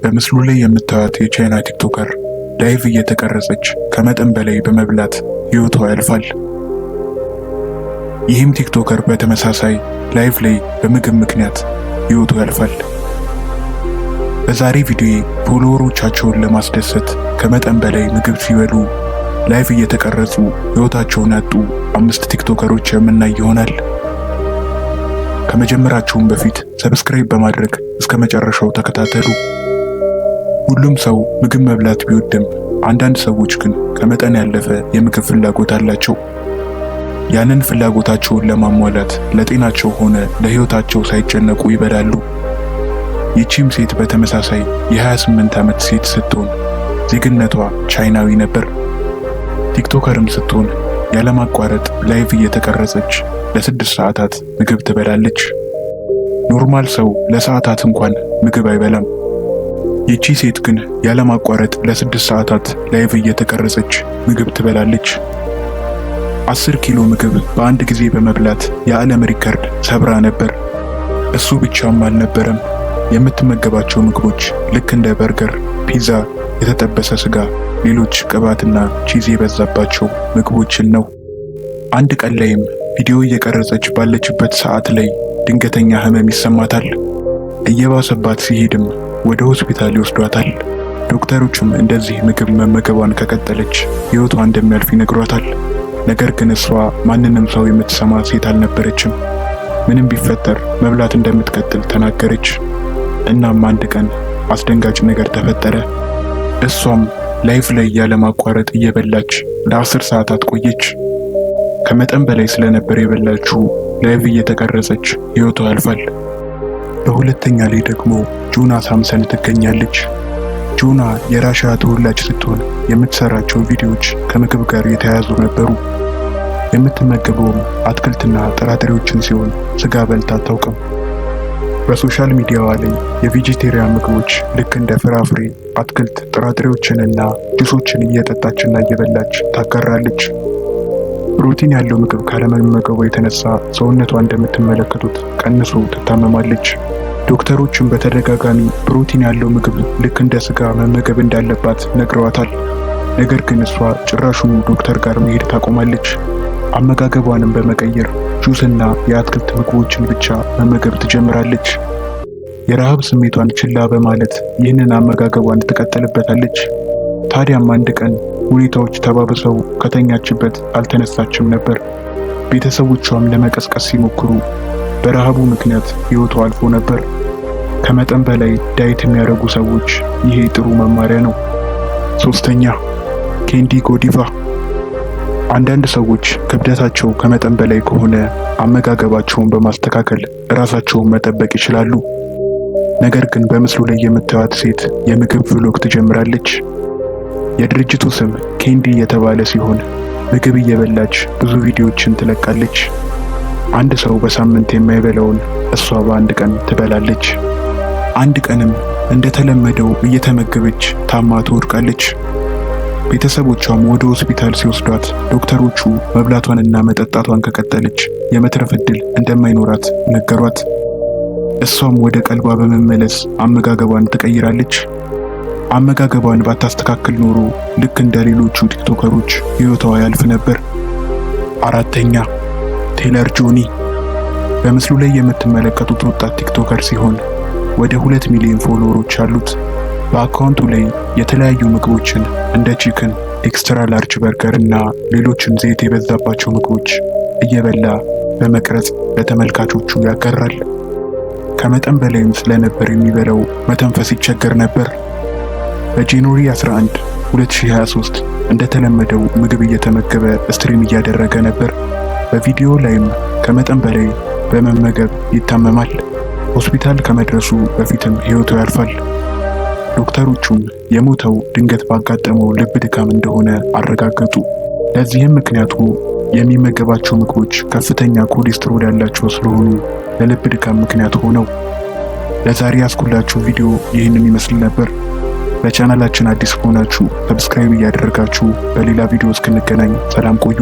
በምስሉ ላይ የምታዩት የቻይና ቲክቶከር ላይቭ እየተቀረጸች ከመጠን በላይ በመብላት ህይወቷ ያልፋል። ይህም ቲክቶከር በተመሳሳይ ላይቭ ላይ በምግብ ምክንያት ህይወቱ ያልፋል። በዛሬ ቪዲዮ ፎሎወሮቻቸውን ለማስደሰት ከመጠን በላይ ምግብ ሲበሉ ላይቭ እየተቀረጹ ህይወታቸውን ያጡ 5 ቲክቶከሮች የምናይ ይሆናል። ከመጀመራቸውም በፊት ሰብስክራይብ በማድረግ እስከ መጨረሻው ተከታተሉ። ሁሉም ሰው ምግብ መብላት ቢወድም አንዳንድ ሰዎች ግን ከመጠን ያለፈ የምግብ ፍላጎት አላቸው። ያንን ፍላጎታቸውን ለማሟላት ለጤናቸው ሆነ ለህይወታቸው ሳይጨነቁ ይበላሉ። ይቺም ሴት በተመሳሳይ የ28 ዓመት ሴት ስትሆን ዜግነቷ ቻይናዊ ነበር። ቲክቶከርም ስትሆን ያለማቋረጥ ላይቭ እየተቀረጸች ለ6 ሰዓታት ምግብ ትበላለች። ኖርማል ሰው ለሰዓታት እንኳን ምግብ አይበላም። ይቺ ሴት ግን ያለማቋረጥ ለ6 ሰዓታት ላይቭ እየተቀረጸች ምግብ ትበላለች። 10 ኪሎ ምግብ በአንድ ጊዜ በመብላት የዓለም ሪከርድ ሰብራ ነበር። እሱ ብቻም አልነበረም። የምትመገባቸው ምግቦች ልክ እንደ በርገር፣ ፒዛ፣ የተጠበሰ ስጋ፣ ሌሎች ቅባትና ቺዝ የበዛባቸው ምግቦችን ነው። አንድ ቀን ላይም ቪዲዮ እየቀረጸች ባለችበት ሰዓት ላይ ድንገተኛ ህመም ይሰማታል። እየባሰባት ሲሄድም ወደ ሆስፒታል ይወስዷታል። ዶክተሮችም እንደዚህ ምግብ መመገቧን ከቀጠለች ህይወቷ እንደሚያልፍ ይነግሯታል። ነገር ግን እሷ ማንንም ሰው የምትሰማ ሴት አልነበረችም። ምንም ቢፈጠር መብላት እንደምትቀጥል ተናገረች። እናም አንድ ቀን አስደንጋጭ ነገር ተፈጠረ። እሷም ላይቭ ላይ ያለማቋረጥ እየበላች ለ10 ሰዓታት ቆየች። ከመጠን በላይ ስለነበር የበላችው ላይቭ እየተቀረጸች ህይወቷ ያልፋል። በሁለተኛ ላይ ደግሞ ጁና ሳምሰን ትገኛለች። ጁና የራሽያ ተወላጅ ስትሆን የምትሰራቸው ቪዲዮዎች ከምግብ ጋር የተያያዙ ነበሩ። የምትመገበውም አትክልትና ጥራጥሬዎችን ሲሆን ስጋ በልታ አታውቅም። በሶሻል ሚዲያዋ ላይ የቬጂቴሪያን ምግቦች ልክ እንደ ፍራፍሬ፣ አትክልት፣ ጥራጥሬዎችንና ጁሶችን እየጠጣችና እየበላች ታጋራለች። ፕሮቲን ያለው ምግብ ካለመመገቧ የተነሳ ሰውነቷ እንደምትመለከቱት ቀንሶ ትታመማለች። ዶክተሮችም በተደጋጋሚ ፕሮቲን ያለው ምግብ ልክ እንደ ስጋ መመገብ እንዳለባት ነግረዋታል። ነገር ግን እሷ ጭራሹኑ ዶክተር ጋር መሄድ ታቆማለች። አመጋገቧንም በመቀየር ጁስና የአትክልት ምግቦችን ብቻ መመገብ ትጀምራለች። የረሃብ ስሜቷን ችላ በማለት ይህንን አመጋገቧን ትቀጥልበታለች። ታዲያም አንድ ቀን ሁኔታዎች ተባብሰው ከተኛችበት አልተነሳችም ነበር። ቤተሰቦቿም ለመቀስቀስ ሲሞክሩ በረሃቡ ምክንያት ህይወቷ አልፎ ነበር። ከመጠን በላይ ዳይት የሚያደርጉ ሰዎች ይሄ ጥሩ መማሪያ ነው። ሶስተኛ ኬንዲ ጎዲቫ። አንዳንድ ሰዎች ክብደታቸው ከመጠን በላይ ከሆነ አመጋገባቸውን በማስተካከል ራሳቸውን መጠበቅ ይችላሉ። ነገር ግን በምስሉ ላይ የምታዩት ሴት የምግብ ቭሎግ ትጀምራለች። የድርጅቱ ስም ኬንዲ የተባለ ሲሆን ምግብ እየበላች ብዙ ቪዲዮዎችን ትለቃለች። አንድ ሰው በሳምንት የማይበላውን እሷ በአንድ ቀን ትበላለች። አንድ ቀንም እንደተለመደው እየተመገበች ታማ ትወድቃለች። ቤተሰቦቿም ወደ ሆስፒታል ሲወስዷት ዶክተሮቹ መብላቷንና መጠጣቷን ከቀጠለች የመትረፍ ዕድል እንደማይኖራት ነገሯት። እሷም ወደ ቀልቧ በመመለስ አመጋገቧን ትቀይራለች። አመጋገቧን ባታስተካክል ኖሮ ልክ እንደ ሌሎቹ ቲክቶከሮች ህይወቷ ያልፍ ነበር። አራተኛ ቴይለር ጆኒ። በምስሉ ላይ የምትመለከቱት ወጣት ቲክቶከር ሲሆን ወደ 2 ሚሊዮን ፎሎወሮች አሉት። በአካውንቱ ላይ የተለያዩ ምግቦችን እንደ ቺክን፣ ኤክስትራ ላርጅ በርገር እና ሌሎችን ዘይት የበዛባቸው ምግቦች እየበላ በመቅረጽ ለተመልካቾቹ ያጋራል። ከመጠን በላይም ስለነበር የሚበላው መተንፈስ ይቸገር ነበር። በጃንዋሪ 11 2023 እንደተለመደው ምግብ እየተመገበ ስትሪም እያደረገ ነበር። በቪዲዮ ላይም ከመጠን በላይ በመመገብ ይታመማል። ሆስፒታል ከመድረሱ በፊትም ህይወቱ ያልፋል። ዶክተሮቹም የሞተው ድንገት ባጋጠመው ልብ ድካም እንደሆነ አረጋገጡ። ለዚህም ምክንያቱ የሚመገባቸው ምግቦች ከፍተኛ ኮሌስትሮል ያላቸው ስለሆኑ ለልብ ድካም ምክንያት ሆነው። ለዛሬ ያስኩላችሁ ቪዲዮ ይህንን ይመስል ነበር። ለቻናላችን አዲስ ከሆናችሁ ሰብስክራይብ እያደረጋችሁ በሌላ ቪዲዮ እስክንገናኝ ሰላም ቆዩ።